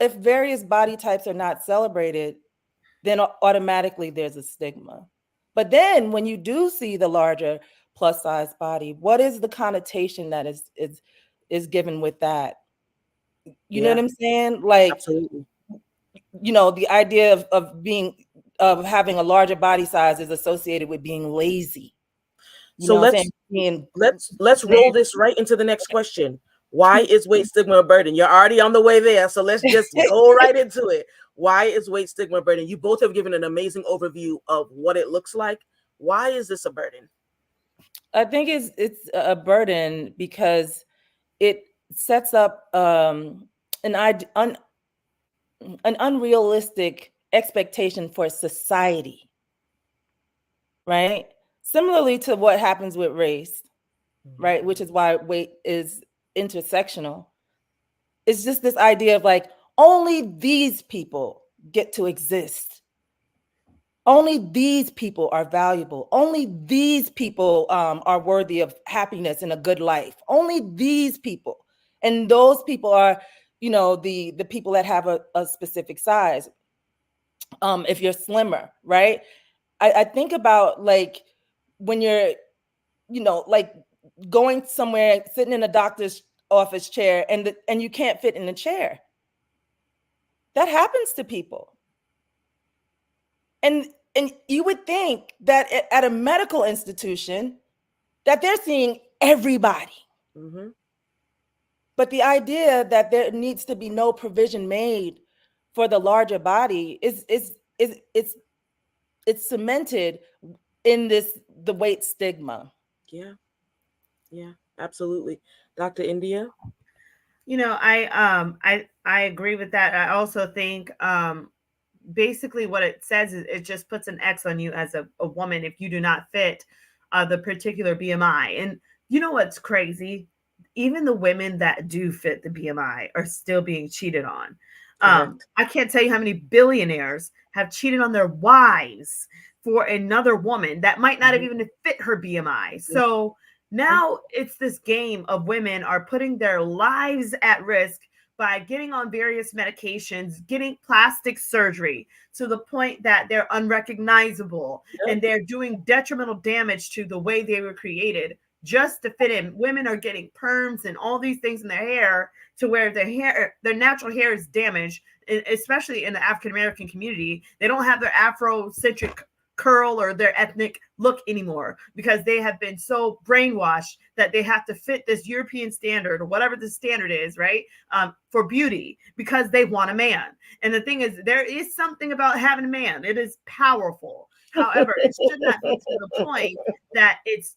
if various body types are not celebrated, then automatically there's a stigma. But then when you do see the larger plus size body, what is the connotation that is given with that? You know what Yeah, I'm saying? Like, absolutely. the idea of having a larger body size is associated with being lazy. You So know what I'm saying? Being let's roll this right into the next question. Why is weight stigma a burden? You're already on the way there, so let's just go right into it. Why is weight stigma a burden? You both have given an amazing overview of what it looks like. Why is this a burden? I think it's a burden because it sets up an an unrealistic expectation for society, right? Similarly to what happens with race, Mhm. right? Which is why weight is intersectional. It's just this idea of like only these people get to exist. Only these people are valuable. Only these people are worthy of happiness and a good life. Only these people, and those people are, the people that have a specific size. If you're slimmer, right? I think about like when you're, like going somewhere, sitting in a doctor's office chair, and you can't fit in the chair. That happens to people. And you would think that at a medical institution that they're seeing everybody. Mhm. But the idea that there needs to be no provision made for the larger body is it's cemented in the weight stigma. Yeah, yeah, absolutely. Dr. India? I agree with that. I also think basically what it says is it just puts an X on you as a woman if you do not fit the particular BMI. And you know what's crazy? Even the women that do fit the BMI are still being cheated on. Correct. I can't tell you how many billionaires have cheated on their wives for another woman that might not have Mhm. even fit her BMI. Mhm. So now it's this game of women are putting their lives at risk by getting on various medications, getting plastic surgery to the point that they're unrecognizable Yep. and they're doing detrimental damage to the way they were created just to fit in. Women are getting perms and all these things in their hair to where their natural hair is damaged, especially in the African American community. They don't have their Afrocentric curl or their ethnic look anymore because they have been so brainwashed that they have to fit this European standard or whatever the standard is, right? For beauty because they want a man. And the thing is, there is something about having a man. It is powerful. However, it should not be to the point that it's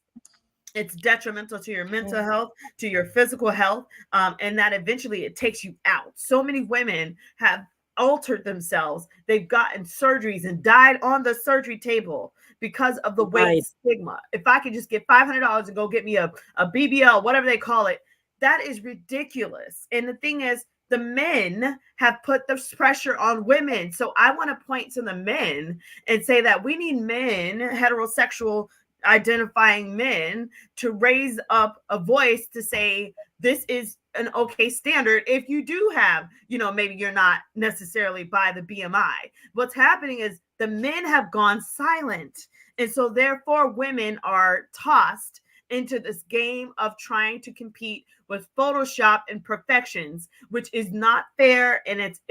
detrimental to your mental health, to your physical health, and that eventually it takes you out. So many women have altered themselves. They've gotten surgeries and died on the surgery table because of the weight Right. stigma. If I could just get $500 and go get me a BBL, whatever they call it, that is ridiculous. And the thing is, the men have put the pressure on women. So I want to point to the men and say that we need men, heterosexual identifying men, to raise up a voice to say this is an okay standard if you do have, maybe you're not necessarily by the BMI. What's happening is the men have gone silent. And so therefore women are tossed into this game of trying to compete with Photoshop and perfections, which is not fair, and it's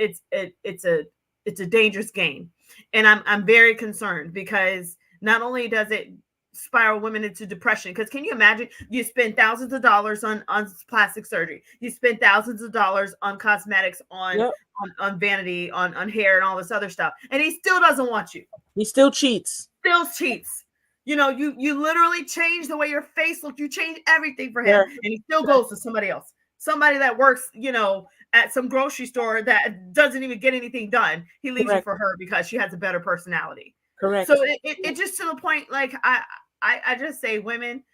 a dangerous game. And I'm very concerned because not only does it spiral women into depression, because can you imagine, you spend thousands of dollars on plastic surgery, you spend thousands of dollars on cosmetics, on Yep. vanity, on hair and all this other stuff, and he still doesn't want you, He still cheats. still cheats. You literally change the way your face looks, you change everything for him, Yeah. and he still goes to somebody else, somebody that works, at some grocery store that doesn't even get anything done. He leaves you Correct. for her because she has a better personality. So Correct. it just to the point, like I just say women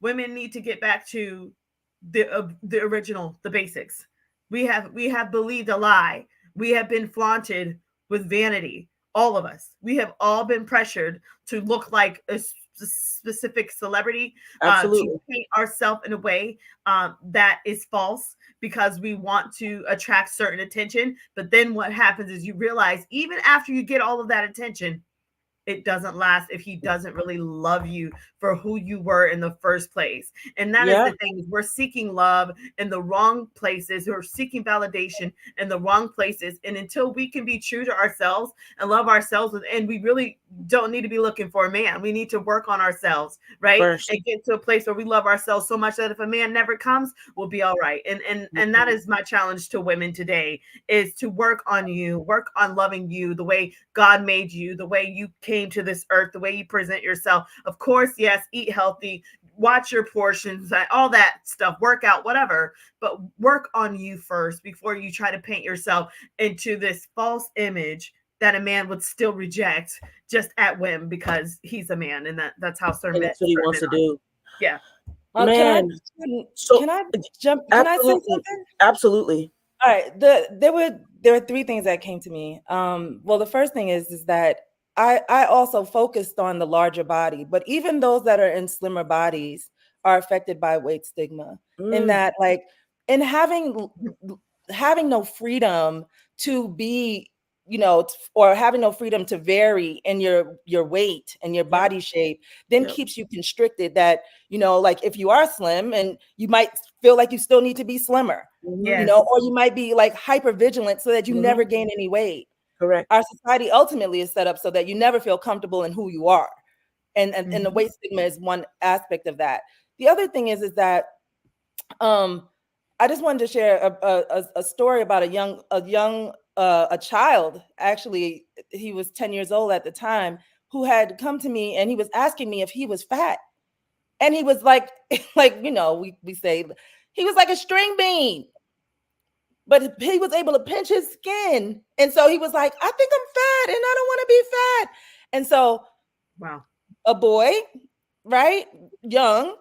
need to get back to the original, the basics. We have believed a lie. We have been flaunted with vanity. All of us. We have all been pressured to look like specific celebrity to Absolutely. paint ourselves in a way that is false because we want to attract certain attention. But then what happens is you realize even after you get all of that attention, it doesn't last if he doesn't really love you for who you were in the first place. And that is Yeah, the thing. We're seeking love in the wrong places. We're seeking validation in the wrong places. And until we can be true to ourselves and love ourselves, and we really don't need to be looking for a man. We need to work on ourselves, right? first. And get to a place where we love ourselves so much that if a man never comes, we'll be all right. And that is my challenge to women today, is to work on you, work on loving you the way God made you, the way you came to this earth, the way you present yourself. Of course, yes, eat healthy, watch your portions, all that stuff, work out, whatever, but work on you first before you try to paint yourself into this false image that a man would still reject just at whim because he's a man, and that's how certain And men, that's what he wants to are. do. Yeah. Can I Man, so can I jump? Can I say absolutely. something? Absolutely. All right. There were three things that came to me. Well, the first thing is that I also focused on the larger body, but even those that are in slimmer bodies are affected by weight stigma. In Mm, that, like, in having no freedom to be, or having no freedom to vary in your weight and your yep, body shape, then yep. keeps you constricted. That, like, if you are slim, and you might feel like you still need to be slimmer, Hmm. Yes. or you might be like hyper vigilant so that you never Hmm. gain any weight. Correct. Our society ultimately is set up so that you never feel comfortable in who you are. And the Mhm. weight stigma is one aspect of that. The other thing is that um I just wanted to share a story about a child. Actually, he was 10 years old at the time, who had come to me and he was asking me if he was fat. And he was like, like, we say he was like a string bean, but he was able to pinch his skin. And so he was like, I think I'm fat and I don't want to be fat. And so Wow. a boy, right, young,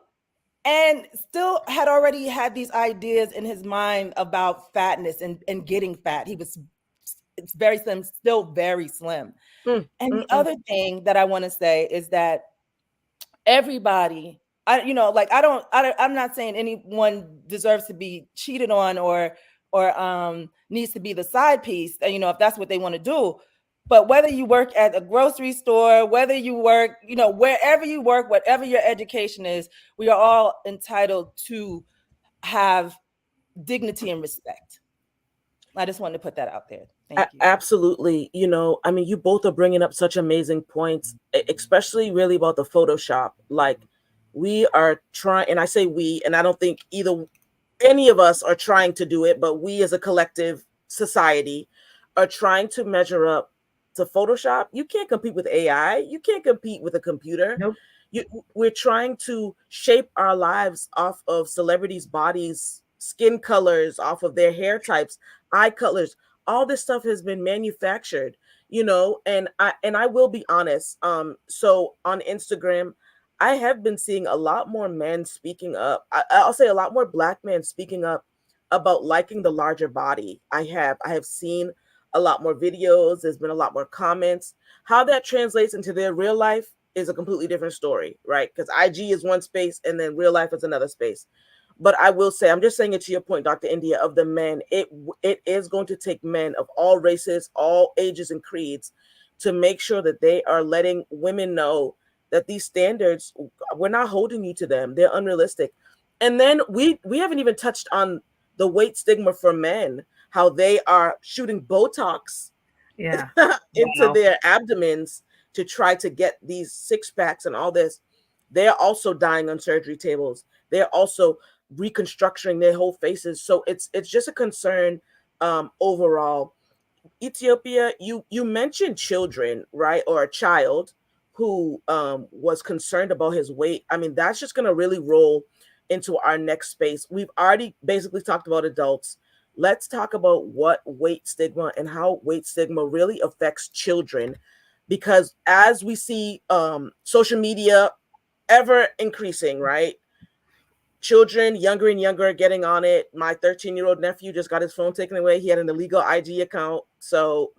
and still had already had these ideas in his mind about fatness and getting fat. It's very slim, still very slim. Mm, And mm, the mm. other thing that I want to say is that everybody, I'm not saying anyone deserves to be cheated on, or needs to be the side piece, if that's what they want to do. But whether you work at a grocery store, whether you work, wherever you work, whatever your education is, we are all entitled to have dignity and respect. I just wanted to put that out there. Thank you. Absolutely. I mean, you both are bringing up such amazing points, especially really about the Photoshop. Like, we are trying, and I say we, and I don't think either any of us are trying to do it, but we as a collective society are trying to measure up to Photoshop. You can't compete with AI. You can't compete with a computer. Nope. You, we're trying to shape our lives off of celebrities' bodies, skin colors, off of their hair types, eye colors. All this stuff has been manufactured, and I will be honest. So on Instagram, I have been seeing a lot more men speaking up. I'll say a lot more Black men speaking up about liking the larger body. I have seen a lot more videos. There's been a lot more comments. How that translates into their real life is a completely different story, right? Because IG is one space and then real life is another space. But I will say, I'm just saying it to your point, Dr. India, of the men. It is going to take men of all races, all ages and creeds to make sure that they are letting women know that these standards, we're not holding you to them. They're unrealistic. And then we haven't even touched on the weight stigma for men, how they are shooting Botox Yeah. into Wow. their abdomens to try to get these six packs and all this. They're also dying on surgery tables. They're also reconstructing their whole faces. So it's just a concern overall. Ethiopia, you mentioned children, right? Or a child who was concerned about his weight. I mean, that's just going to really roll into our next space. We've already basically talked about adults. Let's talk about what weight stigma and how weight stigma really affects children, because as we see social media ever increasing, right? Children younger and younger getting on it. My 13-year-old nephew just got his phone taken away. He had an illegal IG account. So,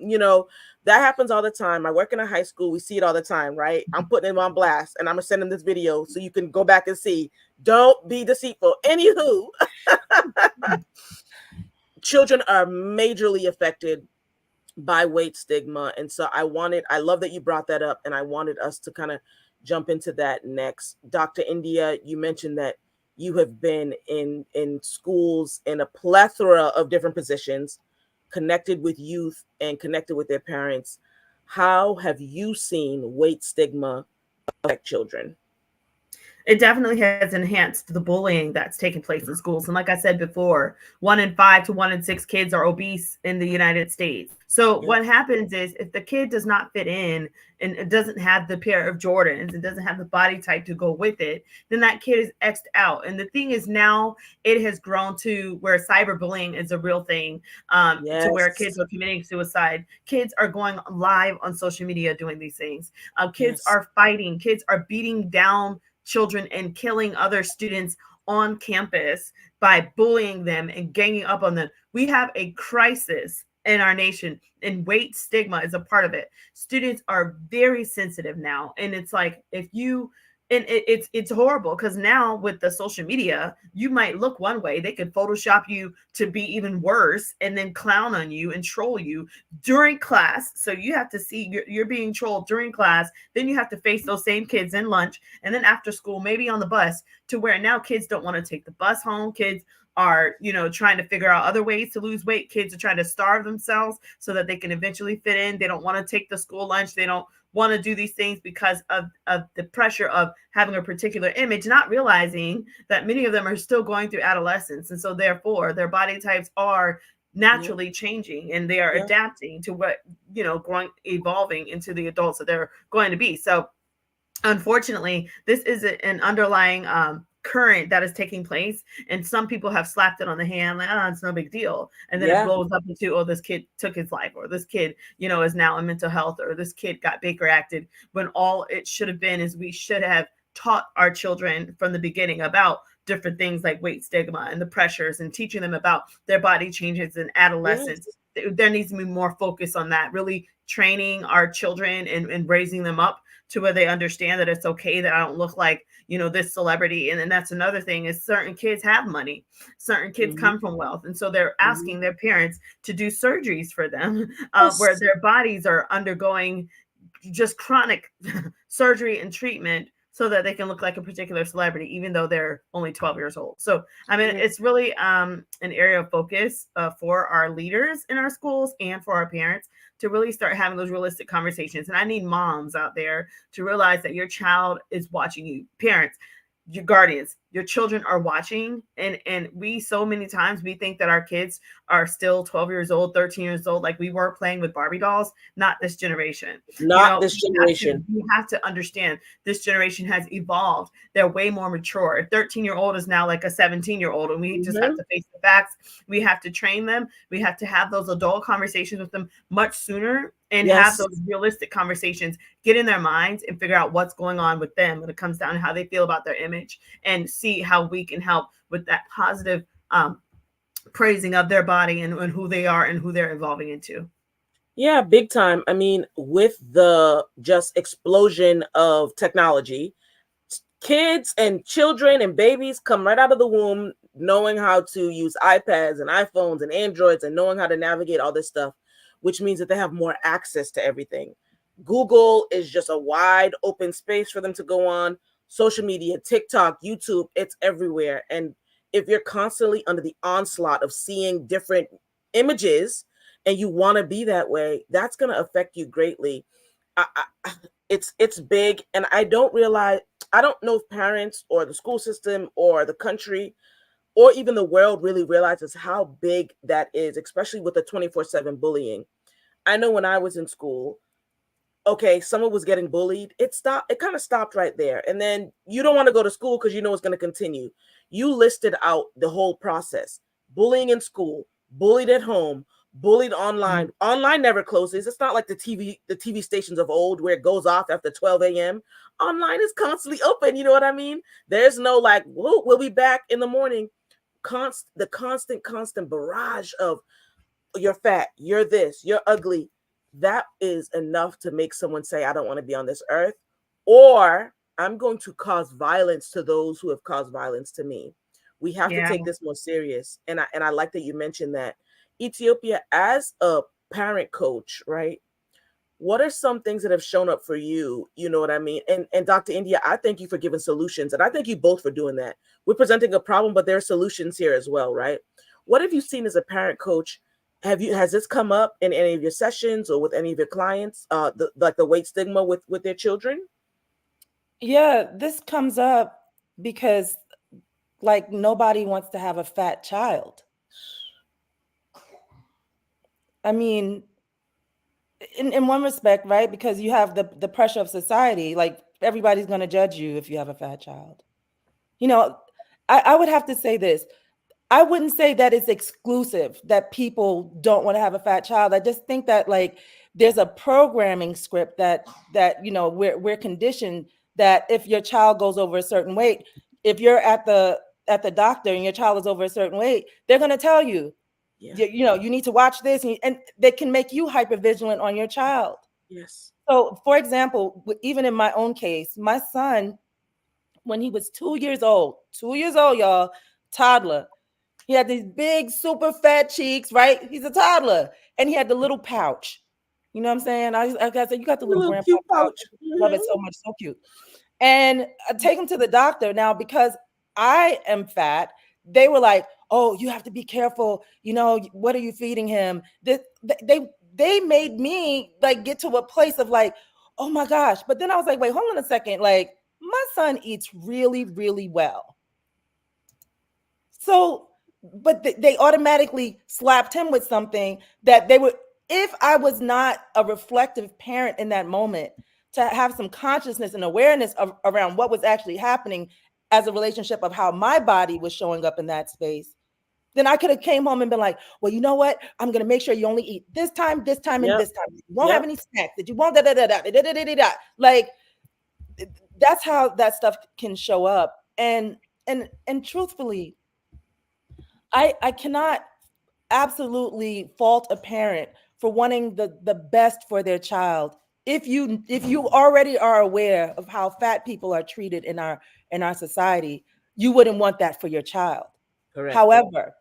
that happens all the time. I work in a high school. We see it all the time, right? I'm putting him on blast and I'm going to send him this video so you can go back and see. Don't be deceitful. Anywho, children are majorly affected by weight stigma. And so I love that you brought that up, and I wanted us to kind of jump into that next. Dr. India, you mentioned that you have been in schools in a plethora of different positions, connected with youth and connected with their parents. How have you seen weight stigma affect children? It definitely has enhanced the bullying that's taking place in schools. And like I said before, 1 in 5 to 1 in 6 kids are obese in the United States. So Yep. what happens is if the kid does not fit in and it doesn't have the pair of Jordans and doesn't have the body type to go with it, then that kid is X'd out. And the thing is, now it has grown to where cyberbullying is a real thing, to where kids Yes. are committing suicide. Kids are going live on social media doing these things. Kids Yes. are fighting. Kids are beating down children and killing other students on campus by bullying them and ganging up on them. We have a crisis in our nation, and weight stigma is a part of it. Students are very sensitive now, and it's like if you and it's horrible because now with the social media, you might look one way, they could Photoshop you to be even worse, and then clown on you and troll you during class. So you have to see you're being trolled during class. Then you have to face those same kids in lunch, and then after school, maybe on the bus, to where now kids don't want to take the bus home. Kids are, trying to figure out other ways to lose weight. Kids are trying to starve themselves so that they can eventually fit in. They don't want to take the school lunch. They don't want to do these things because of the pressure of having a particular image, not realizing that many of them are still going through adolescence. And so therefore their body types are Yep. naturally changing, and they are Yep. adapting to what, growing, evolving into the adults that they're going to be. So unfortunately, this is an underlying current that is taking place, and some people have slapped it on the hand like, oh, it's no big deal, and then it Yeah. blows up into, oh, this kid took his life, or this kid, is now in mental health, or this kid got Baker acted, when all it should have been is we should have taught our children from the beginning about different things like weight stigma and the pressures, and teaching them about their body changes in adolescence. Yes. There needs to be more focus on that, really training our children and raising them up to where they understand that it's okay that I don't look like, this celebrity. And then that's another thing, is certain kids have money. Certain kids Mm-hmm. come from wealth. And so they're Mm-hmm. asking their parents to do surgeries for them, where Yes. their bodies are undergoing just chronic surgery and treatment so that they can look like a particular celebrity, even though they're only 12 years old. So, I mean, Yeah. it's really an area of focus for our leaders in our schools and for our parents to really start having those realistic conversations. And I need moms out there to realize that your child is watching you. Parents, your guardians, your children are watching, and we, so many times we think that our kids are still 12 years old, 13 years old, like we were playing with Barbie dolls. Not this generation. Not this generation. You have to understand, this generation has evolved. They're way more mature. A 13-year-old is now like a 17-year-old, and we just have Mm-hmm. to face the facts. We have to train them. We have to have those adult conversations with them much sooner, and have Yes. those realistic conversations, get in their minds and figure out what's going on with them when it comes down to how they feel about their image, and see how we can help with that positive praising of their body, and who they are and who they're evolving into. Yeah, big time. I mean, with the just explosion of technology, kids and children and babies come right out of the womb knowing how to use iPads and iPhones and Androids and knowing how to navigate all this stuff, which means that they have more access to everything. Google is just a wide open space for them to go on. Social media, TikTok, YouTube, it's everywhere. And if you're constantly under the onslaught of seeing different images and you want to be that way, that's going to affect you greatly. It's big, and I don't realize, I don't know if parents or the school system or the country or even the world really realizes how big that is, especially with the 24/7 bullying. I know when I was in school, okay, someone was getting bullied, it kind of stopped right there. And then you don't want to go to school because you know it's going to continue. You listed out the whole process: bullying in school, bullied at home, bullied online. Online never closes. It's not like the TV stations of old where it goes off after 12 a.m. Online is constantly open. You know what I mean? There's no like, whoa, we'll be back in the morning. The constant barrage of you're fat, you're this, you're ugly, that is enough to make someone say, I don't want to be on this earth, or I'm going to cause violence to those who have caused violence to me. We have to Yeah. take this more serious. And I like that you mentioned that. Ethiopia, as a parent coach, right? What are some things that have shown up for you? You know what I mean? And Dr. India, I thank you for giving solutions. And I thank you both for doing that. We're presenting a problem, but there are solutions here as well, right? What have you seen as a parent coach? Has this come up in any of your sessions or with any of your clients? Like the weight stigma with their children? Yeah, this comes up because like nobody wants to have a fat child. I mean, in one respect, right? Because you have the pressure of society, like everybody's going to judge you if you have a fat child. You know, I would have to say this. I wouldn't say that it's exclusive that people don't want to have a fat child. I just think that like there's a programming script that we're conditioned that if your child goes over a certain weight, if you're at the doctor and your child is over a certain weight, they're going to tell you, Yeah. you need to watch this, and they can make you hyper vigilant on your child. Yes. So, for example, even in my own case, my son, when he was 2 years old, y'all, toddler, he had these big, super fat cheeks, right? He's a toddler. And he had the little pouch. You know what I'm saying? I gotta say, you got the little Little grandpa cute pouch. pouch. Love it so much. So cute. And I take him to the doctor. Now, because I am fat, they were like, oh, you have to be careful. What are you feeding him? They made me like get to a place of like, oh my gosh. But then I was like, wait, hold on a second. Like, my son eats really, really well. So, but they automatically slapped him with something that they were, if I was not a reflective parent in that moment, to have some consciousness and awareness around what was actually happening as a relationship of how my body was showing up in that space, then I could have came home and been like, well, you know what? I'm going to make sure you only eat this time, and Yep. this time. You won't have Yep. any snacks. That you won't da da da da da da da da da. Like, that's how that stuff can show up. And truthfully, I cannot absolutely fault a parent for wanting the best for their child. If you already are aware of how fat people are treated in our society, you wouldn't want that for your child. Correct. However,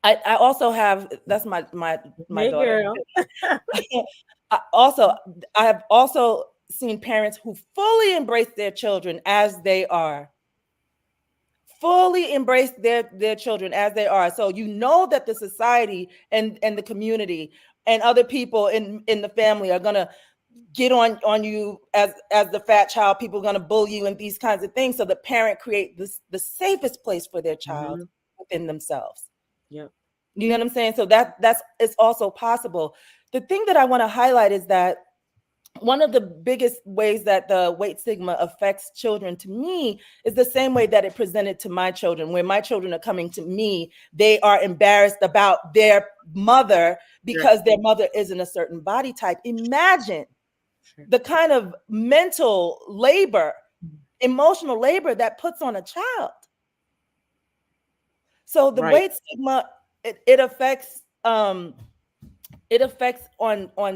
I also have, that's my Hey, daughter. girl. I have also seen parents who fully embrace their children as they are, fully embrace their children as they are. So that the society and the community and other people in the family are gonna get on you as the fat child. People are gonna bully you and these kinds of things. So the parent create the safest place for their child Mm-hmm. within themselves. Yep. You know what I'm saying? So that's it's also possible. The thing that I want to highlight is that one of the biggest ways that the weight stigma affects children to me is the same way that it presented to my children. When my children are coming to me, they are embarrassed about their mother Sure. because their mother isn't a certain body type. Imagine Sure. the kind of mental labor, emotional labor that puts on a child. So the Right. weight stigma, it affects on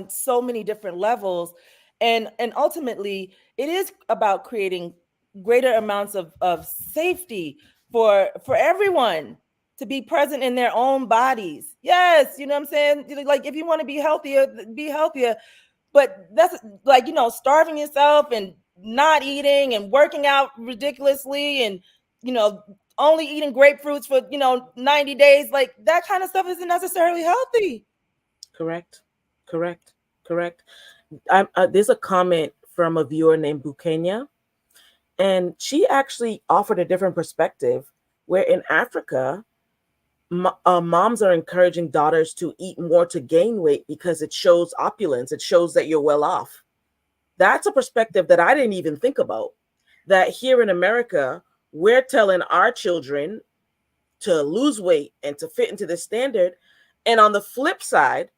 so many different levels, and ultimately it is about creating greater amounts of safety for everyone to be present in their own bodies. Yes, you know what I'm saying? Like, if you want to be healthier, but that's like, starving yourself and not eating and working out ridiculously and only eating grapefruits for 90 days, like that kind of stuff isn't necessarily healthy. Correct. Correct. Correct. There's a comment from a viewer named Bukenya, and she actually offered a different perspective where in Africa, moms are encouraging daughters to eat more to gain weight because it shows opulence. It shows that you're well off. That's a perspective that I didn't even think about. That here in America, we're telling our children to lose weight and to fit into this standard. And on the flip side,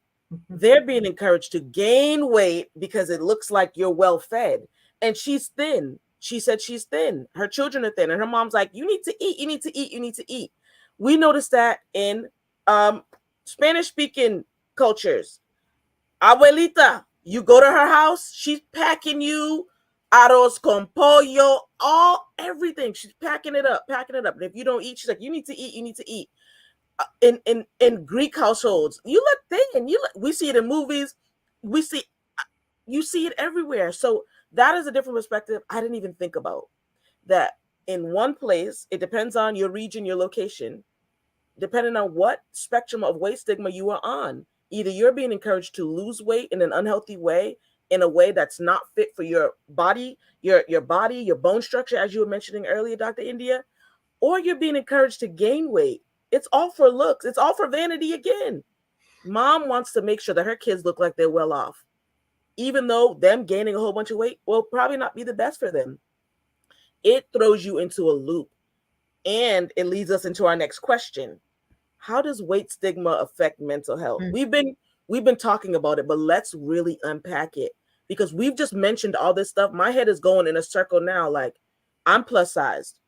they're being encouraged to gain weight because it looks like you're well fed. And she's thin. She said she's thin. Her children are thin. And her mom's like, you need to eat, you need to eat, you need to eat. We noticed that in Spanish speaking cultures, abuelita, you go to her house, she's packing you arroz con pollo, all everything. She's packing it up, packing it up. And if you don't eat, she's like, you need to eat, you need to eat. In Greek households, we see it in movies, we see you see it everywhere. So that is a different perspective I didn't even think about. That in one place, it depends on your region, your location, depending on what spectrum of weight stigma you are on. Either you're being encouraged to lose weight in an unhealthy way, in a way that's not fit for your body, your body, your bone structure, as you were mentioning earlier, Dr. India, or you're being encouraged to gain weight. It's all for looks. It's all for vanity again. Mom wants to make sure that her kids look like they're well off, even though them gaining a whole bunch of weight will probably not be the best for them. It throws you into a loop. And it leads us into our next question. How does weight stigma affect mental health? We've been talking about it, but let's really unpack it, because we've just mentioned all this stuff. My head is going in a circle now. Like, I'm plus sized.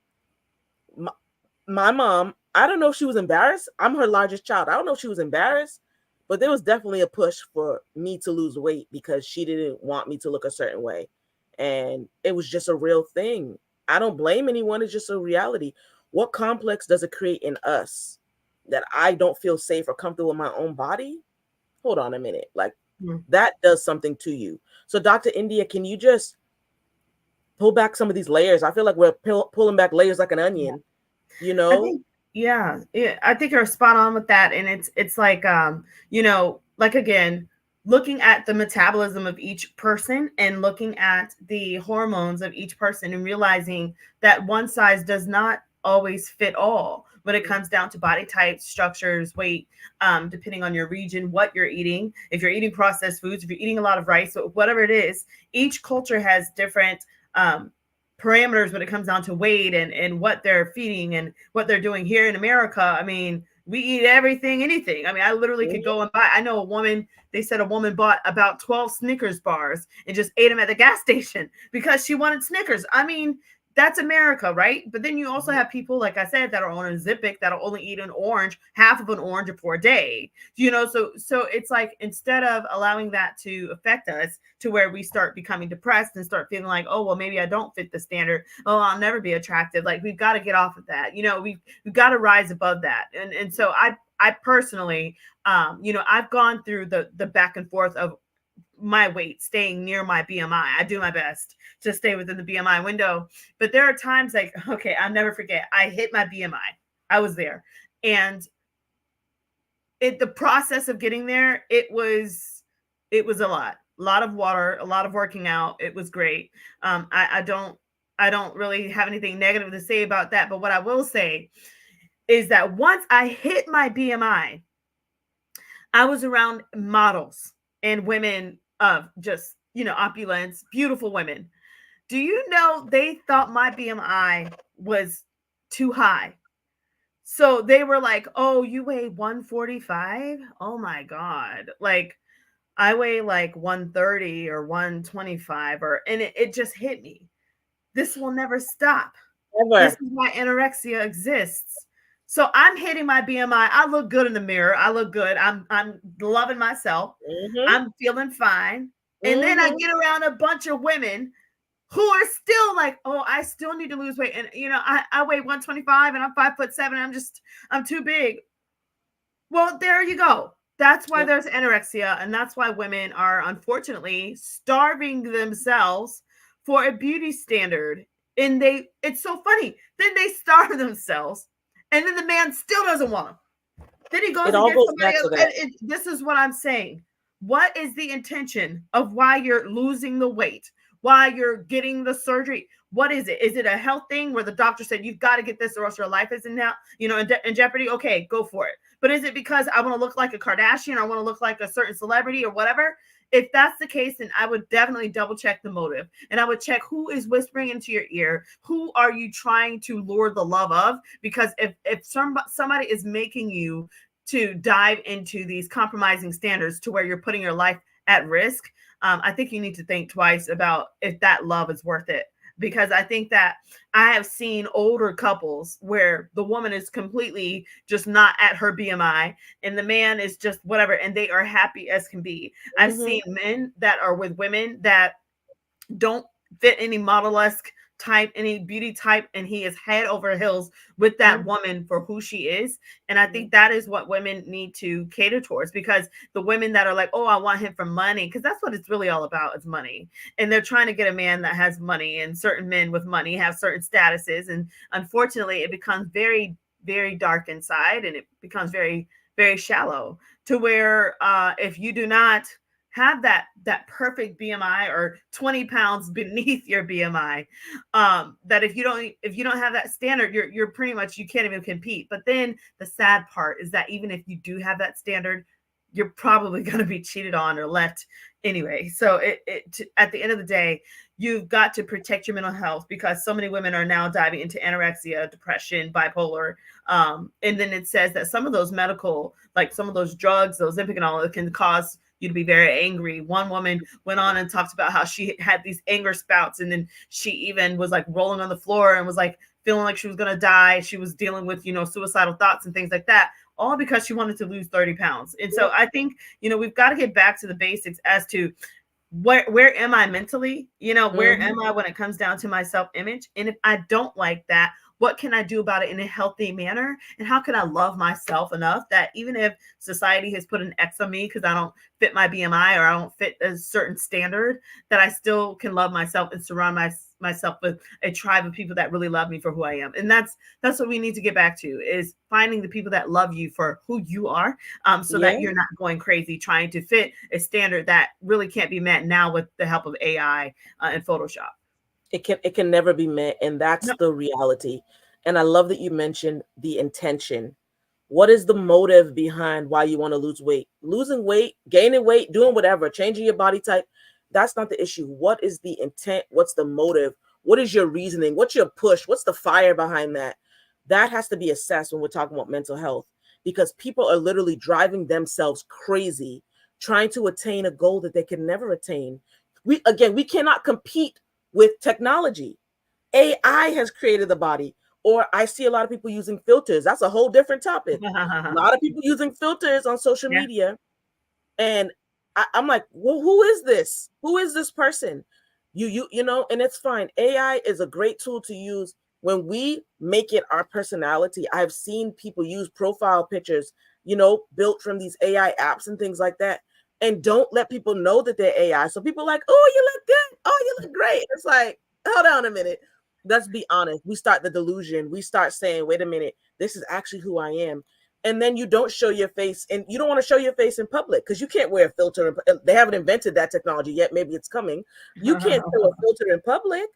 My mom, I don't know if she was embarrassed. I'm her largest child. I don't know if she was embarrassed, but there was definitely a push for me to lose weight because she didn't want me to look a certain way. And it was just a real thing. I don't blame anyone. It's just a reality. What complex does it create in us that I don't feel safe or comfortable in my own body? Hold on a minute. Like, that does something to you. So, Dr. India, can you just pull back some of these layers? I feel like we're pulling back layers like an onion, you I know? think, yeah, I think you're spot on with that. And it's like, like, again, looking at the metabolism of each person and looking at the hormones of each person and realizing that one size does not always fit all when it comes down to body types, structures, weight, depending on your region, what you're eating. If you're eating processed foods, if you're eating a lot of rice, whatever it is, each culture has different parameters when it comes down to weight and what they're feeding and what they're doing. Here in America, I mean, we eat everything, anything. I mean, I literally could go and buy, I know a woman, they said a woman bought about 12 Snickers bars and just ate them at the gas station because she wanted Snickers. I mean, that's America, right? But then you also have people, like I said, that are on a Zipic that'll only eat an orange, half of an orange for a day. So it's like, instead of allowing that to affect us to where we start becoming depressed and start feeling like, oh, well, maybe I don't fit the standard. Oh, I'll never be attractive. Like, we've got to get off of that. We've got to rise above that. And so I personally, I've gone through the back and forth of my weight staying near my BMI. I do my best to stay within the BMI window, but there are times like, okay, I'll never forget. I hit my BMI. I was there, and the process of getting there, it was a lot of water, a lot of working out. It was great. I don't really have anything negative to say about that, but what I will say is that once I hit my BMI, I was around models and women of just, opulence, beautiful women. Do you know they thought my BMI was too high? So they were like, "Oh, you weigh 145? Oh my God." Like, I weigh like 130 or 125, and it just hit me. This will never stop. This Ever. is why anorexia exists. So I'm hitting my BMI. I look good in the mirror. I look good. I'm loving myself. Mm-hmm. I'm feeling fine. And then I Mm-hmm. get around a bunch of women who are still like, oh, I still need to lose weight. And I weigh 125 and I'm 5'7". I'm too big. Well, there you go. That's why Yep. there's anorexia, and that's why women are unfortunately starving themselves for a beauty standard. And it's so funny. Then they starve themselves, and then the man still doesn't want them. Then he goes It and all gets goes somebody back to else. that. And this is what I'm saying. What is the intention of why you're losing the weight? Why you're getting the surgery? What is it? Is it a health thing where the doctor said you've got to get this or else your life is in jeopardy? Okay, go for it. But is it because I want to look like a Kardashian or I want to look like a certain celebrity or whatever? If that's the case, then I would definitely double check the motive, and I would check who is whispering into your ear. Who are you trying to lure the love of? Because if somebody is making you to dive into these compromising standards to where you're putting your life at risk, I think you need to think twice about if that love is worth it. because I think that I have seen older couples where the woman is completely just not at her BMI and the man is just whatever, and they are happy as can be. I've Mm-hmm. seen men that are with women that don't fit any model-esque type, any beauty type, and he is head over heels with that Mm-hmm. woman for who she is. And I think that is what women need to cater towards, because the women that are like, oh, I want him for money, because that's what it's really all about, is money. And they're trying to get a man that has money, and certain men with money have certain statuses. And unfortunately, it becomes very, very dark inside, and it becomes very, very shallow, to where if you do not have that perfect BMI or 20 pounds beneath your BMI, that if you don't have that standard, you're pretty much, you can't even compete. But then the sad part is that even if you do have that standard, you're probably going to be cheated on or left anyway. So at the end of the day, you've got to protect your mental health, because so many women are now diving into anorexia, depression, bipolar. And then it says that some of those medical, like some of those drugs, those Ozempic and all, it can cause you to be very angry. One woman went on and talked about how she had these anger spouts, and then she even was like rolling on the floor and was like feeling like she was going to die. She was dealing with, suicidal thoughts and things like that, all because she wanted to lose 30 pounds. And so I think, we've got to get back to the basics as to where am I mentally? Where Mm-hmm. am I when it comes down to my self-image? And if I don't like that, what can I do about it in a healthy manner? And how can I love myself enough that even if society has put an X on me because I don't fit my BMI or I don't fit a certain standard, that I still can love myself and surround myself with a tribe of people that really love me for who I am. And that's what we need to get back to, is finding the people that love you for who you are, so Yeah. that you're not going crazy trying to fit a standard that really can't be met now with the help of AI and Photoshop. It can never be met, and that's No. the reality. And I love that you mentioned the intention. What is the motive behind why you want to lose weight? Losing weight, gaining weight, doing whatever, changing your body type, that's not the issue. What is the intent? What's the motive? What is your reasoning? What's your push? What's the fire behind that? That has to be assessed when we're talking about mental health, because people are literally driving themselves crazy trying to attain a goal that they can never attain. We cannot compete with technology. AI has created the body. Or I see a lot of people using filters. That's a whole different topic. A lot of people using filters on social Yeah. media. And I'm like, well, who is this? Who is this person? And it's fine. AI is a great tool to use when we make it our personality. I've seen people use profile pictures, built from these AI apps and things like that, and don't let people know that they're AI. So people are like, oh, you look good. Oh, you look great. It's like, hold on a minute. Let's be honest. We start the delusion. We start saying, wait a minute, this is actually who I am. And then you don't show your face, and you don't want to show your face in public because you can't wear a filter. They haven't invented that technology yet. Maybe it's coming. You can't show a filter in public,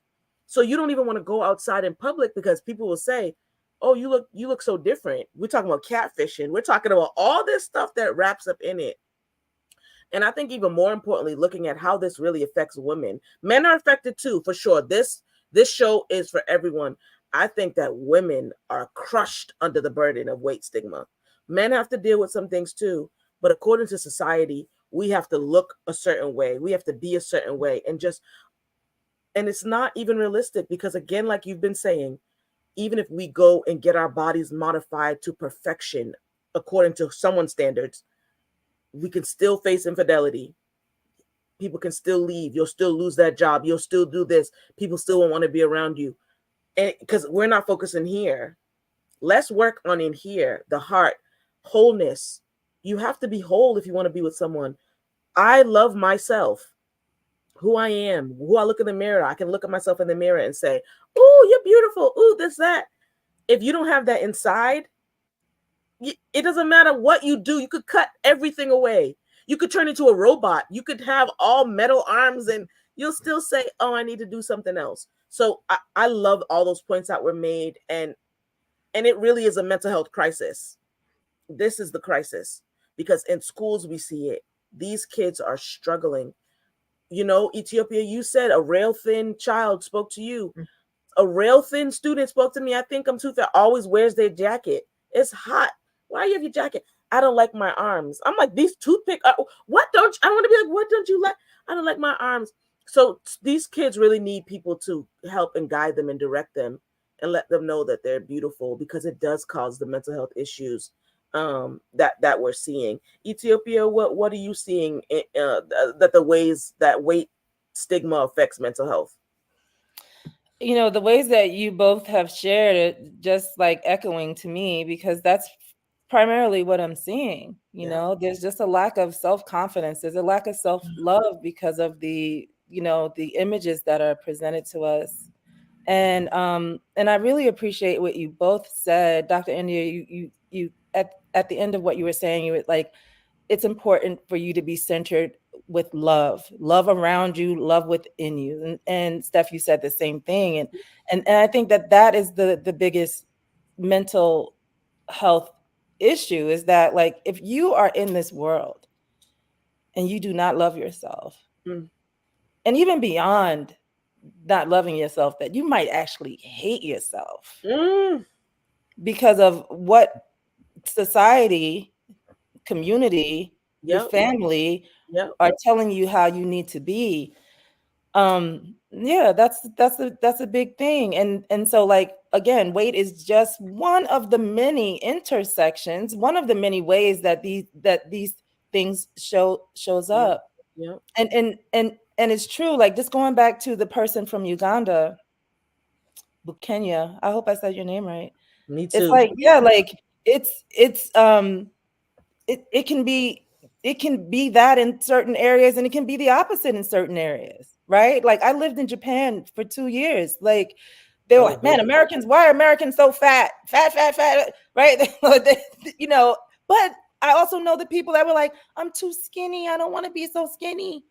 so you don't even want to go outside in public because people will say, "Oh, you look so different." We're talking about catfishing. We're talking about all this stuff that wraps up in it. And I think even more importantly, looking at how this really affects women. Men are affected too, for sure. This show is for everyone. I think that women are crushed under the burden of weight stigma. Men have to deal with some things too, but according to society, we have to look a certain way. We have to be a certain way, and it's not even realistic because, again, like you've been saying, even if we go and get our bodies modified to perfection according to someone's standards, we can still face infidelity. People can still leave. You'll still lose that job. You'll still do this. People still won't want to be around you. And because we're not focusing here, let's work on in here, the heart, wholeness. You have to be whole if you want to be with someone. I love myself, who I am, who I look in the mirror. I can look at myself in the mirror and say, "Oh, you're beautiful. Oh, this, that." If you don't have that inside, it doesn't matter what you do. You could cut everything away. You could turn into a robot. You could have all metal arms and you'll still say, "Oh, I need to do something else." So I love all those points that were made. And it really is a mental health crisis. This is the crisis because in schools we see it. These kids are struggling. Ethiopia, you said a rail thin child spoke to you. A rail thin student spoke to me. I think I'm too fat. Always wears their jacket. It's hot. Why you have your jacket? I don't like my arms. I'm like, these toothpick. What don't you, I want to be like, what don't you like? I don't like my arms. So these kids really need people to help and guide them and direct them and let them know that they're beautiful, because it does cause the mental health issues that we're seeing. Ethiopia, what are you seeing that the ways that weight stigma affects mental health? You know, the ways that you both have shared it, just like echoing to me, because that's primarily what I'm seeing. You Yeah. know, there's just a lack of self-confidence. There's a lack of self-love because of the, you know, the images that are presented to us. And I really appreciate what you both said. Dr. India, you at the end of what you were saying, you were like, it's important for you to be centered with love around you, love within you. And Steph, you said the same thing. And I think that that is the biggest mental health issue, is that, like, if you are in this world and you do not love yourself, Mm. and even beyond not loving yourself, that you might actually hate yourself Mm. because of what society, community, your Yep. family Yep. are telling you how you need to be. Yeah, that's a big thing. And so, like, again, weight is just one of the many intersections, one of the many ways that these things shows Yep. up. Yep. And it's true, like, just going back to the person from Uganda, Kenya, I hope I said your name right. Me It's too. like, yeah, like, it's it can be, it can be that in certain areas, and it can be the opposite in certain areas, right? Like, I lived in Japan for 2 years. Like, they were Oh like, man, goodness. Americans, why are Americans so fat, right? You know, but I also know the people that were like, I'm too skinny, I don't want to be so skinny.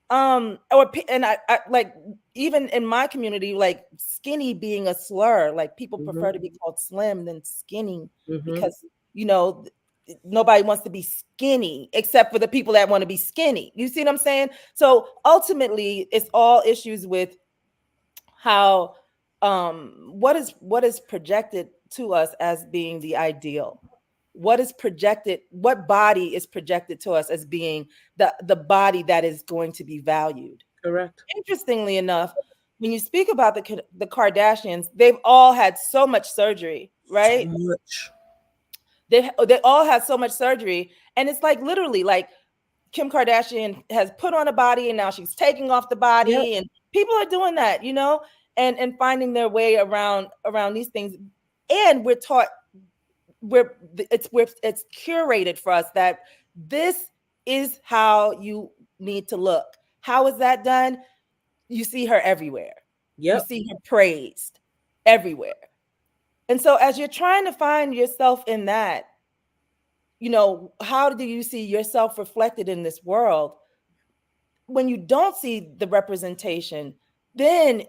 And I like, even in my community, like, skinny being a slur, like, people Mm-hmm. prefer to be called slim than skinny, Mm-hmm. because, you know, nobody wants to be skinny except for the people that want to be skinny. You see what I'm saying? So ultimately, it's all issues with how, what is projected to us as being the ideal. What is projected, what body is projected to us as being the body that is going to be valued. Correct. Interestingly enough, when you speak about the Kardashians, they've all had so much surgery, So right? much. They all had so much surgery, and it's like, literally, like, Kim Kardashian has put on a body and now she's taking off the Yep. body, and people are doing that, you know, and finding their way around these things. And we're taught, it's curated for us that this is how you need to look. How is that done? You see her everywhere. You Yep. see her praised everywhere. And so, as you're trying to find yourself in that, you know, how do you see yourself reflected in this world? When you don't see the representation, then,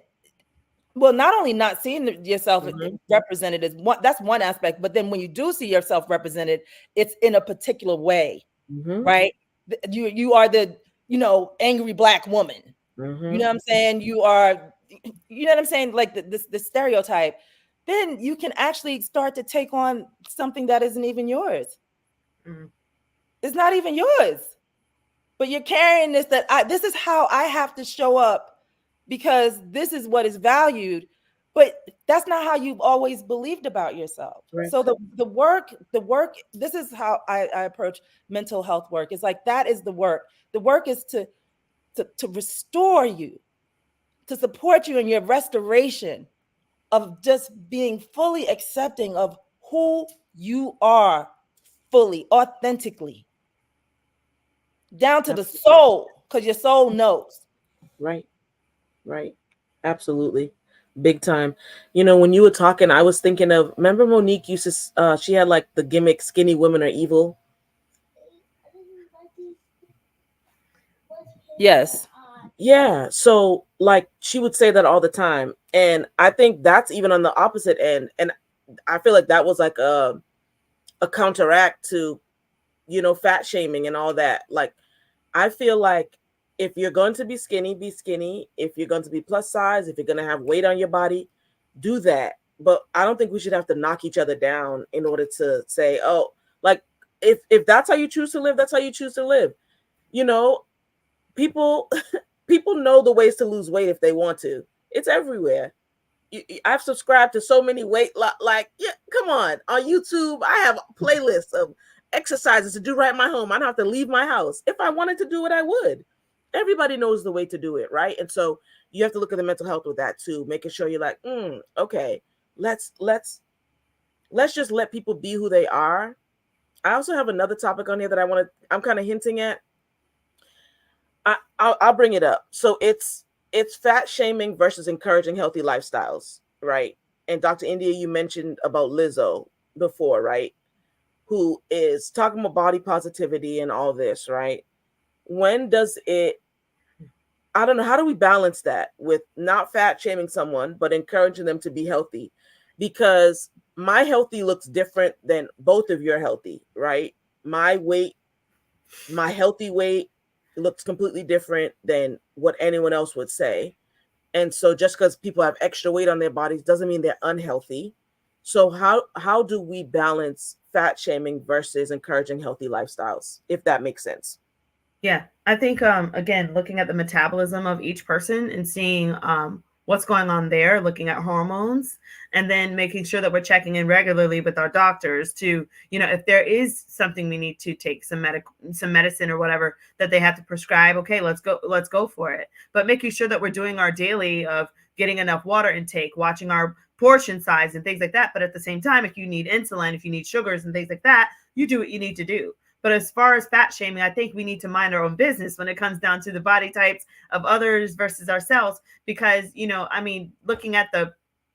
well, not only not seeing yourself Mm-hmm. represented is one, that's one aspect, but then when you do see yourself represented, it's in a particular way, Mm-hmm. right? You are the, you know, angry Black woman. You Mm-hmm. know what I'm saying? You are, you know what I'm saying? Like, the stereotype. Then you can actually start to take on something that isn't even yours. Mm. It's not even yours, but you're carrying this, that this is how I have to show up because this is what is valued. But that's not how you've always believed about yourself. So Correct. the work, this is how I approach mental health work. It's like, that is the work. The work is to restore you, to support you in your restoration of just being fully accepting of who you are, fully, authentically, down to the Absolutely. soul, because your soul knows. Right. Right. Absolutely. Big time. You know, when you were talking, I was thinking of, remember Monique used to, she had like the gimmick, skinny women are evil. Yes. Yeah. So like she would say that all the time. And I think that's even on the opposite end. And I feel like that was like a counteract to, you know, fat shaming and all that. Like, I feel like if you're going to be skinny, be skinny. If you're going to be plus size, if you're going to have weight on your body, do that. But I don't think we should have to knock each other down in order to say, oh, like, if that's how you choose to live, that's how you choose to live. You know, people People know the ways to lose weight if they want to. It's everywhere. I've subscribed to so many like, yeah, come on YouTube. I have playlists of exercises to do right in my home. I don't have to leave my house. If I wanted to do it, I would. Everybody knows the way to do it, right? And so you have to look at the mental health with that too, making sure you're like, okay, let's just let people be who they are. I also have another topic on here that I'm kind of hinting at. I'll bring it up. So it's fat shaming versus encouraging healthy lifestyles, right? And Dr. India, you mentioned about Lizzo before, right? Who is talking about body positivity and all this, right? When does it, I don't know, how do we balance that with not fat shaming someone, but encouraging them to be healthy? Because my healthy looks different than both of your healthy, right? My weight, my healthy weight looks completely different than what anyone else would say. And so just because people have extra weight on their bodies doesn't mean they're unhealthy. So how do we balance fat shaming versus encouraging healthy lifestyles, if that makes sense? Yeah, I think again, looking at the metabolism of each person and seeing what's going on there, looking at hormones, and then making sure that we're checking in regularly with our doctors to, if there is something we need to take some medicine or whatever that they have to prescribe, okay, let's go for it. But making sure that we're doing our daily of getting enough water intake, watching our portion size and things like that. But at the same time, if you need insulin, if you need sugars and things like that, you do what you need to do. But as far as fat shaming, I think we need to mind our own business when it comes down to the body types of others versus ourselves. Because, looking at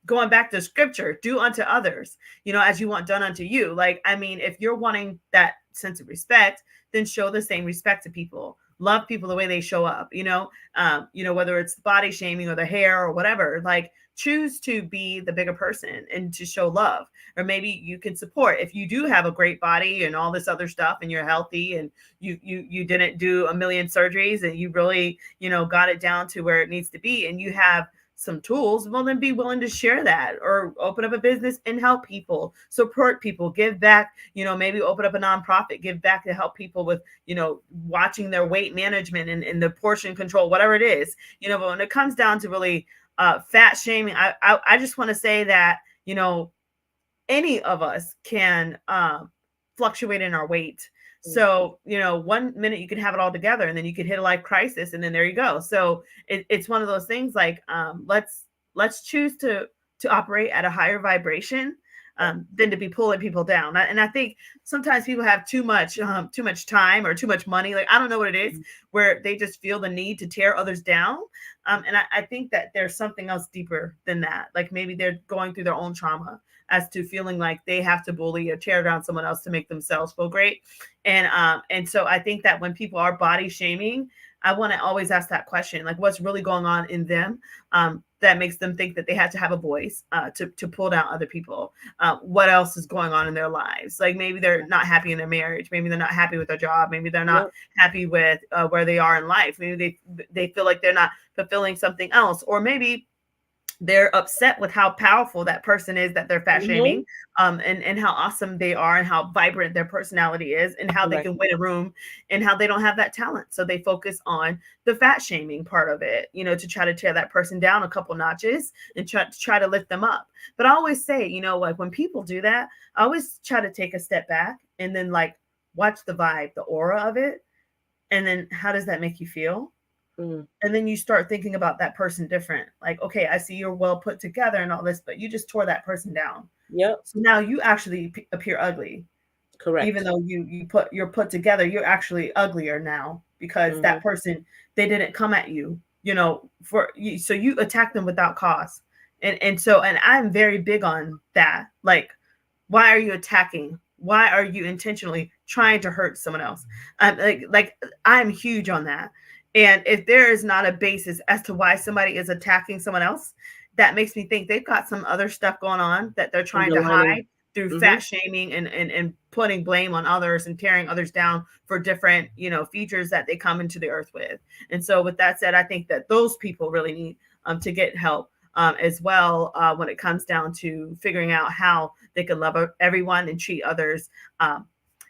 going back to scripture, do unto others, as you want done unto you. Like, if you're wanting that sense of respect, then show the same respect to people. Love people the way they show up, whether it's body shaming or the hair or whatever, like choose to be the bigger person and to show love. Or maybe you can support if you do have a great body and all this other stuff and you're healthy and you didn't do a million surgeries and you really, got it down to where it needs to be and you have some tools, well, then be willing to share that or open up a business and help people, support people, give back, maybe open up a nonprofit, give back to help people with, watching their weight management and the portion control, whatever it is, but when it comes down to really fat shaming, I just want to say that, any of us can fluctuate in our weight. So, 1 minute you can have it all together and then you could hit a life crisis and then there you go. So it's one of those things like, let's choose to operate at a higher vibration than to be pulling people down. And I think sometimes people have too much time or too much money. Like, I don't know what it is where they just feel the need to tear others down. And I think that there's something else deeper than that. Like maybe they're going through their own trauma as to feeling like they have to bully or tear down someone else to make themselves feel great. And so I think that when people are body shaming, I want to always ask that question, like what's really going on in them that makes them think that they have to have a voice to pull down other people. What else is going on in their lives? Like maybe they're not happy in their marriage. Maybe they're not happy with their job. Maybe they're not happy with where they are in life. Maybe they feel like they're not fulfilling something else. Or maybe they're upset with how powerful that person is that they're fat shaming, and how awesome they are and how vibrant their personality is and how they can win a room and how they don't have that talent. So they focus on the fat shaming part of it, to try to tear that person down a couple notches and try to lift them up. But I always say, like when people do that, I always try to take a step back and then like watch the vibe, the aura of it. And then how does that make you feel? And then you start thinking about that person different. Like, okay, I see you're well put together and all this, but you just tore that person down. Yep. So now you actually appear ugly. Correct. Even though you're put together, you're actually uglier now because that person, they didn't come at you, for you. So you attack them without cause. And I'm very big on that. Like, why are you attacking? Why are you intentionally trying to hurt someone else? Like I'm huge on that. And if there is not a basis as to why somebody is attacking someone else, that makes me think they've got some other stuff going on that they're trying to hide through fat shaming and putting blame on others and tearing others down for different, features that they come into the earth with. And so with that said, I think that those people really need to get help as well when it comes down to figuring out how they can love everyone and treat others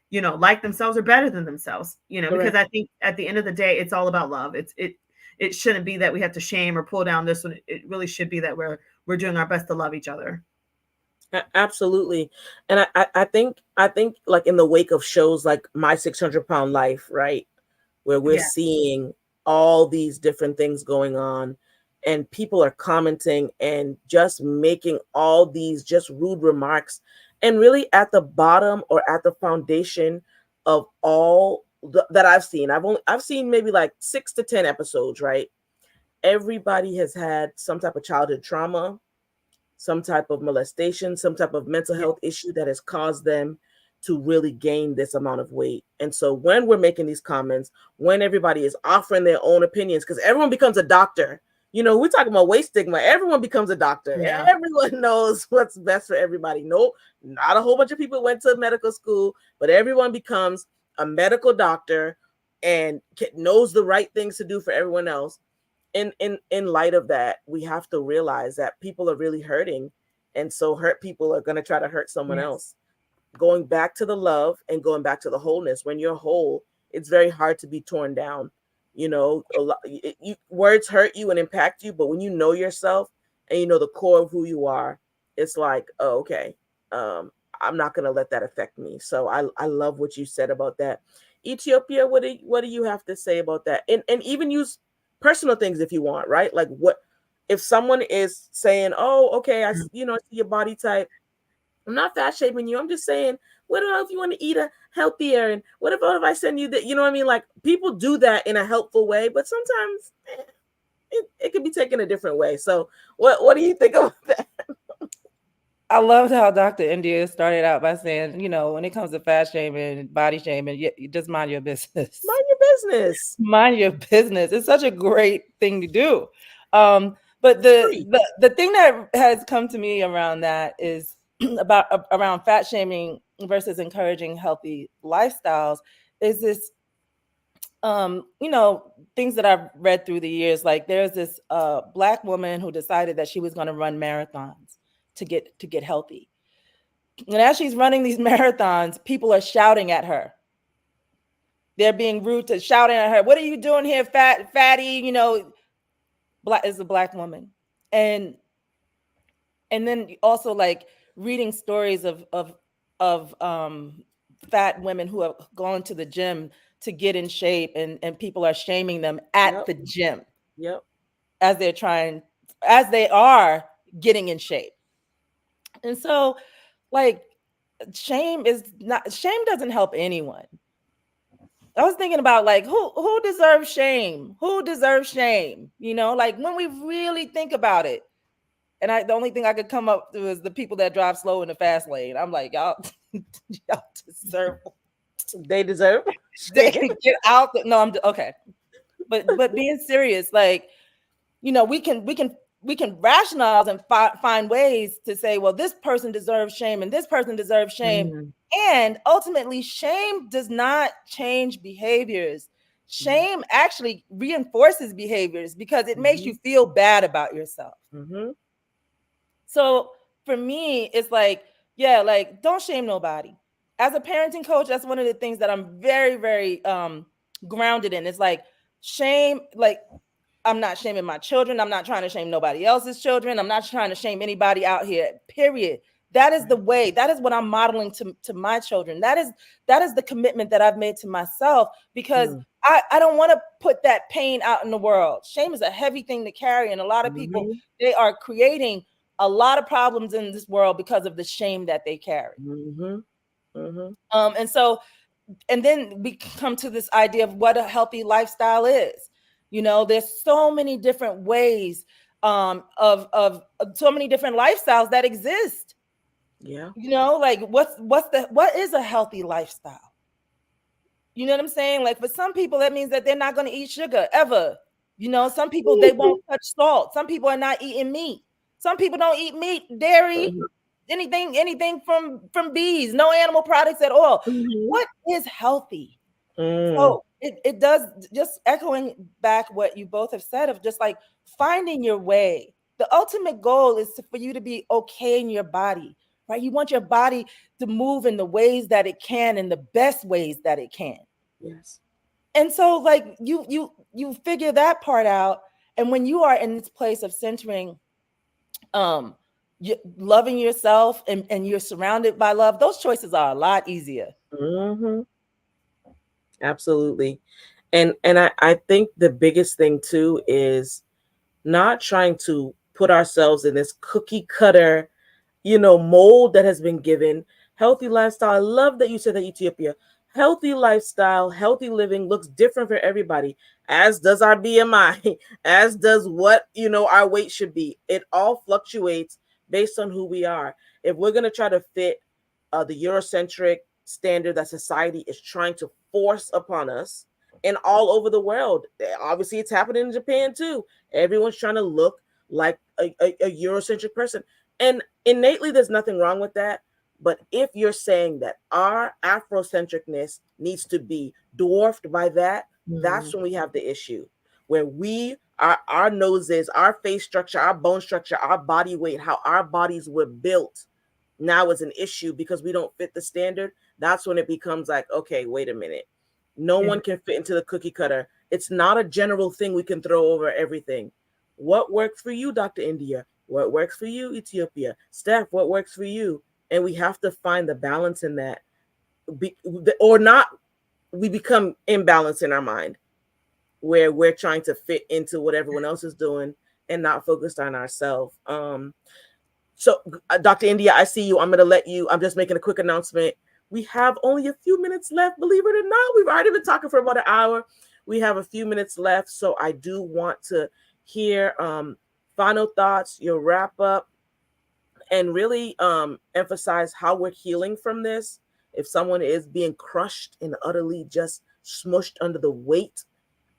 like themselves or better than themselves, because I think at the end of the day, it's all about love. it shouldn't be that we have to shame or pull down this one. It really should be that we're doing our best to love each other. Absolutely. And I think like in the wake of shows like My 600 Pound Life, right, where we're Yeah. seeing all these different things going on, and people are commenting and just making all these just rude remarks, and really at the bottom or at the foundation of all that I've seen maybe like 6 to 10 episodes, right? Everybody has had some type of childhood trauma, some type of molestation, some type of mental Yeah. health issue that has caused them to really gain this amount of weight. And so when we're making these comments, when everybody is offering their own opinions, because everyone becomes a doctor. We're talking about weight stigma. Everyone becomes a doctor. Yeah. Everyone knows what's best for everybody. No, not a whole bunch of people went to medical school, but everyone becomes a medical doctor and knows the right things to do for everyone else. In light of that, we have to realize that people are really hurting, and so hurt people are going to try to hurt someone Yes. else. Going back to the love and going back to the wholeness. When you're whole, it's very hard to be torn down. Words hurt you and impact you, but when you know yourself and you know the core of who you are, it's like, oh, okay, I'm not going to let that affect me. So I love what you said about that. Ethiopia, what do you have to say about that? And even use personal things if you want, right? Like, what if someone is saying, oh, okay, I see your body type. I'm not fat shaming you. I'm just saying, what if you want to eat a healthier? And what if I send you that? You know what I mean? Like, people do that in a helpful way, but sometimes it can be taken a different way. So what do you think about that? I loved how Dr. India started out by saying, when it comes to fat shaming, body shaming, you just mind your business. Mind your business. Mind your business. It's such a great thing to do. But Free. the thing that has come to me around that is around fat shaming versus encouraging healthy lifestyles is this things that I've read through the years. Like, there's this Black woman who decided that she was going to run marathons to get healthy. And as she's running these marathons, people are shouting at her. They're being rude to shouting at her. What are you doing here, fatty? Black is a Black woman. And then also, like, reading stories of fat women who have gone to the gym to get in shape, and people are shaming them at Yep. the gym Yep. as they are getting in shape. And so, like, shame doesn't help anyone. I was thinking about, like, who deserves shame? Who deserves shame? Like, when we really think about it. And the only thing I could come up to is the people that drive slow in the fast lane. I'm like, y'all deserve They deserve they shame. get out. No, I'm okay. But being serious, like, we can rationalize and find ways to say, well, this person deserves shame and this person deserves shame. Mm-hmm. And ultimately, shame does not change behaviors. Shame actually reinforces behaviors because it makes you feel bad about yourself. Mm-hmm. So for me, it's like, yeah, like, don't shame nobody. As a parenting coach, that's one of the things that I'm very, very grounded in. It's like, shame, like, I'm not shaming my children. I'm not trying to shame nobody else's children. I'm not trying to shame anybody out here, period. That is the way. That is what I'm modeling to my children. That is the commitment that I've made to myself, because I don't want to put that pain out in the world. Shame is a heavy thing to carry. And a lot of people, they are creating a lot of problems in this world because of the shame that they carry. And so, and then we come to this idea of what a healthy lifestyle is. There's so many different ways of so many different lifestyles that exist. Yeah. Like, what is a healthy lifestyle? You know what I'm saying? Like, for some people, that means that they're not going to eat sugar ever. Some people, they won't touch salt. Some people are not eating meat. Some people don't eat meat, dairy, anything from bees, no animal products at all. What is healthy? So it does, just echoing back what you both have said, of just like finding your way. The ultimate goal is for you to be okay in your body, right? You want your body to move in the ways that it can, in the best ways that it can. Yes. And so, like, you you figure that part out. And when you are in this place of centering, um, loving yourself, and you're surrounded by love, those choices are a lot easier. Mm-hmm. Absolutely. And I think the biggest thing too is not trying to put ourselves in this cookie cutter, mold that has been given. Healthy lifestyle. I love that you said that, Ethiopia. Healthy lifestyle, healthy living looks different for everybody, as does our BMI, as does our weight should be. It all fluctuates based on who we are. If we're going to try to fit the Eurocentric standard that society is trying to force upon us, and all over the world, obviously it's happening in Japan too. Everyone's trying to look like a Eurocentric person. And innately, there's nothing wrong with that. But if you're saying that our Afrocentricness needs to be dwarfed by that, that's when we have the issue. Where our noses, our face structure, our bone structure, our body weight, how our bodies were built now is an issue because we don't fit the standard. That's when it becomes like, okay, wait a minute. No Yeah. one can fit into the cookie cutter. It's not a general thing we can throw over everything. What works for you, Dr. India? What works for you, Ethiopia? Steph, what works for you? And we have to find the balance in that. Or not, we become imbalanced in our mind where we're trying to fit into what everyone else is doing and not focused on ourselves. So, Dr. India, I see you. I'm going to let you. I'm just making a quick announcement. We have only a few minutes left. Believe it or not, we've already been talking for about an hour. We have a few minutes left. So, I do want to hear final thoughts, your wrap up, and really emphasize how we're healing from this. If someone is being crushed and utterly just smushed under the weight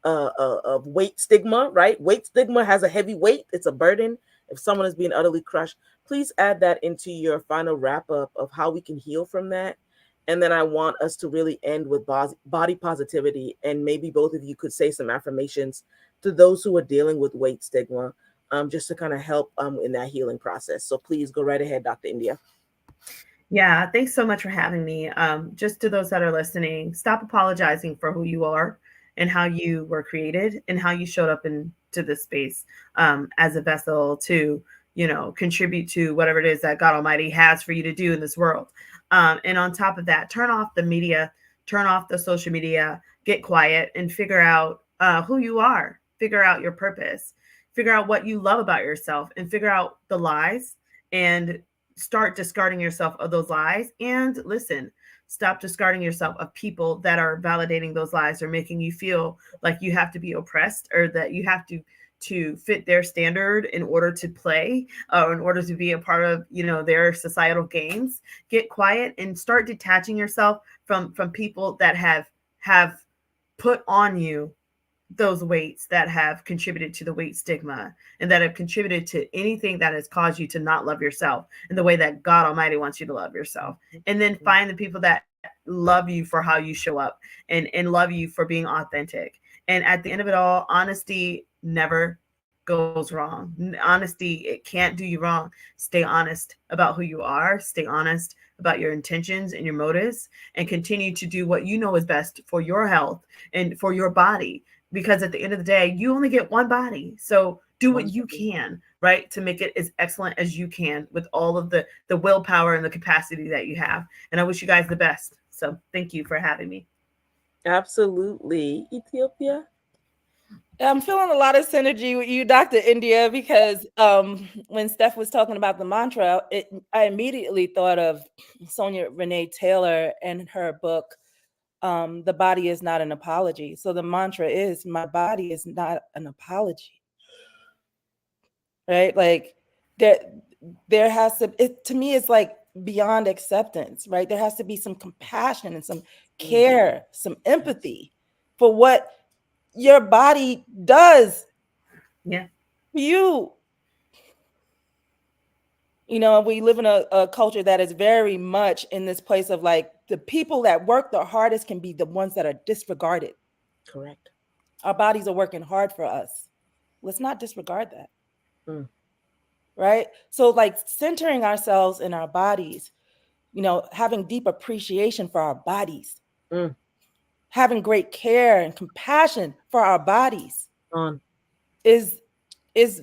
of weight stigma, right? Weight stigma has a heavy weight, it's a burden. If someone is being utterly crushed, please add that into your final wrap up of how we can heal from that. And then I want us to really end with body positivity. And maybe both of you could say some affirmations to those who are dealing with weight stigma, just to kind of help in that healing process. So please go right ahead, Dr. India. Yeah, thanks so much for having me. Just to those that are listening, stop apologizing for who you are and how you were created and how you showed up into this space as a vessel to, contribute to whatever it is that God Almighty has for you to do in this world. And on top of that, turn off the media, turn off the social media, get quiet, and figure out who you are, figure out your purpose, figure out what you love about yourself, and figure out the lies and start discarding yourself of those lies. And listen, stop discarding yourself of people that are validating those lies or making you feel like you have to be oppressed or that you have to fit their standard in order to play or in order to be a part of their societal games. Get quiet and start detaching yourself from people that have put on you those weights that have contributed to the weight stigma and that have contributed to anything that has caused you to not love yourself in the way that God Almighty wants you to love yourself. And then find the people that love you for how you show up and love you for being authentic. And at the end of it all, honesty never goes wrong. Honesty, it can't do you wrong. Stay honest about who you are, stay honest about your intentions and your motives, and continue to do what you know is best for your health and for your body, because at the end of the day you only get one body. So do what you can, right, to make it as excellent as you can with all of the willpower and the capacity that you have. And I wish you guys the best. So thank you for having me. Absolutely. Ethiopia. I'm feeling a lot of synergy with you, Dr. India, because when Steph was talking about the mantra, I immediately thought of Sonia Renee Taylor and her book, The Body is Not an Apology. So the mantra is, my body is not an apology, right? Like there, there has to, to me, it's like beyond acceptance, right? There has to be some compassion and some care, some empathy for what your body does Yeah. for you. We live in a culture that is very much in this place of like the people that work the hardest can be the ones that are disregarded. Correct. Our bodies are working hard for us. Let's not disregard that. Mm. Right. So, like centering ourselves in our bodies, having deep appreciation for our bodies, Mm. having great care and compassion for our bodies On. is is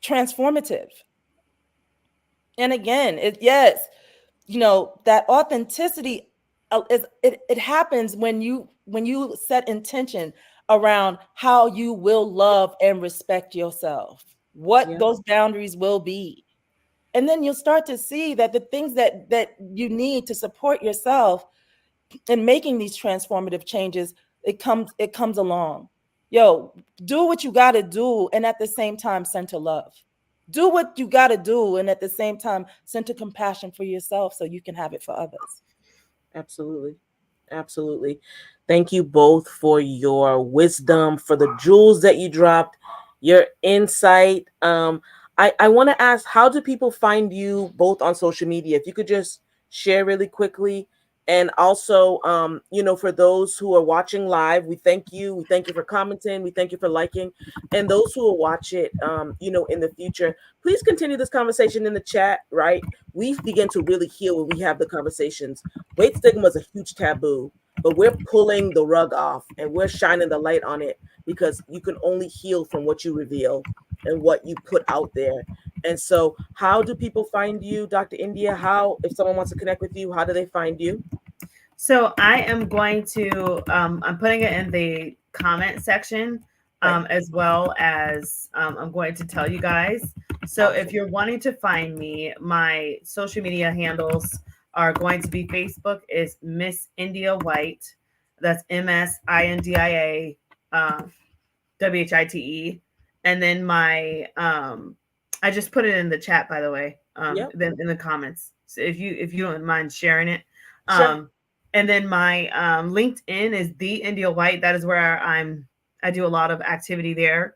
transformative. And again, yes, that authenticity it happens when you set intention around how you will love and respect yourself, what Yeah. those boundaries will be. And then you'll start to see that the things that you need to support yourself in making these transformative changes, it comes along. Yo, do what you got to do, and at the same time center love. Do what you got to do, and at the same time center compassion for yourself so you can have it for others. Absolutely. Absolutely. Thank you both for your wisdom, for the jewels that you dropped, your insight. I want to ask, how do people find you both on social media? If you could just share really quickly. And also, for those who are watching live, we thank you. We thank you for commenting. We thank you for liking. And those who will watch it, in the future, please continue this conversation in the chat, right? We begin to really heal when we have the conversations. Weight stigma is a huge taboo, but we're pulling the rug off and we're shining the light on it, because you can only heal from what you reveal and what you put out there. And so, how do people find you, Dr. India? How, if someone wants to connect with you, how do they find you? So I am going to I'm putting it in the comment section, Okay. as well as I'm going to tell you guys. So if Awesome. you're wanting to find me, my social media handles are going to be: Facebook is Miss India White. That's MSINDIA WHITE. And then my I just put it in the chat, by the way, Yep. then in the comments. So if you don't mind sharing it. Sure. um and then my LinkedIn is the India White. That is where I do a lot of activity there.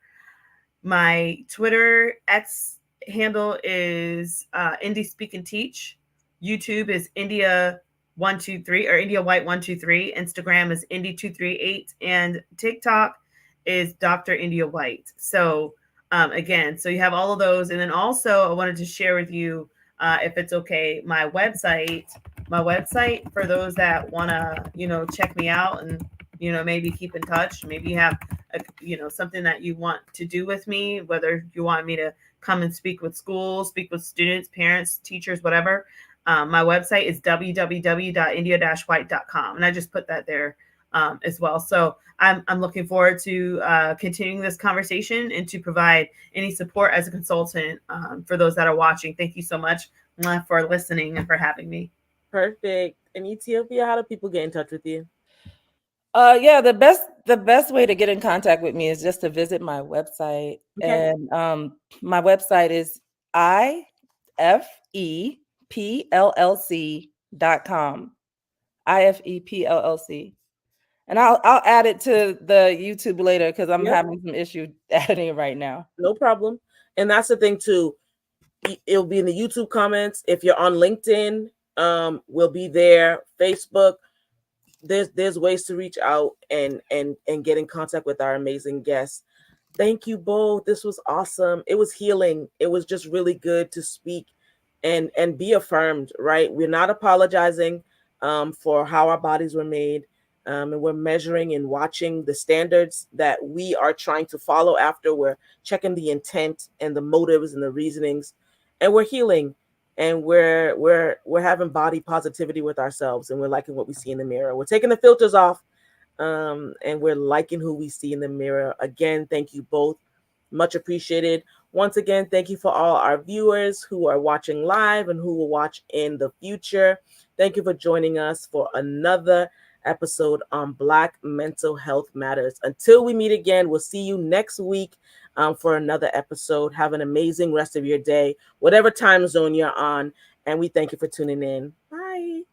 My Twitter X handle is Indie Speak and Teach. YouTube is India123 or India White 123. Instagram is Indie238, and TikTok is Dr. India White. So again, so you have all of those, and then also I wanted to share with you, if it's okay, my website. My website for those that want to check me out and maybe keep in touch. Maybe you have something that you want to do with me, whether you want me to come and speak with schools, speak with students, parents, teachers, whatever. My website is www.india-white.com, and I just put that there as well. So I'm looking forward to continuing this conversation and to provide any support as a consultant for those that are watching. Thank you so much for listening and for having me. Perfect. In Ethiopia, how do people get in touch with you? Yeah, the best way to get in contact with me is just to visit my website. Okay. And my website is ifepllc.com. ifepllc. And I'll add it to the YouTube later because I'm Yep. having some issue adding it right now. No problem. And that's the thing too. It'll be in the YouTube comments. If you're on LinkedIn, we'll be there. Facebook, there's ways to reach out and get in contact with our amazing guests. Thank you both. This was awesome. It was healing. It was just really good to speak and be affirmed, right? We're not apologizing for how our bodies were made. And we're measuring and watching the standards that we are trying to follow after. We're checking the intent and the motives and the reasonings, and we're healing, and we're having body positivity with ourselves, and we're liking what we see in the mirror. We're taking the filters off, and we're liking who we see in the mirror. Again, thank you both. Much appreciated. Once again, thank you for all our viewers who are watching live and who will watch in the future. Thank you for joining us for another episode on Black Mental Health Matters. Until we meet again, we'll see you next week for another episode. Have an amazing rest of your day, whatever time zone you're on. And we thank you for tuning in. Bye.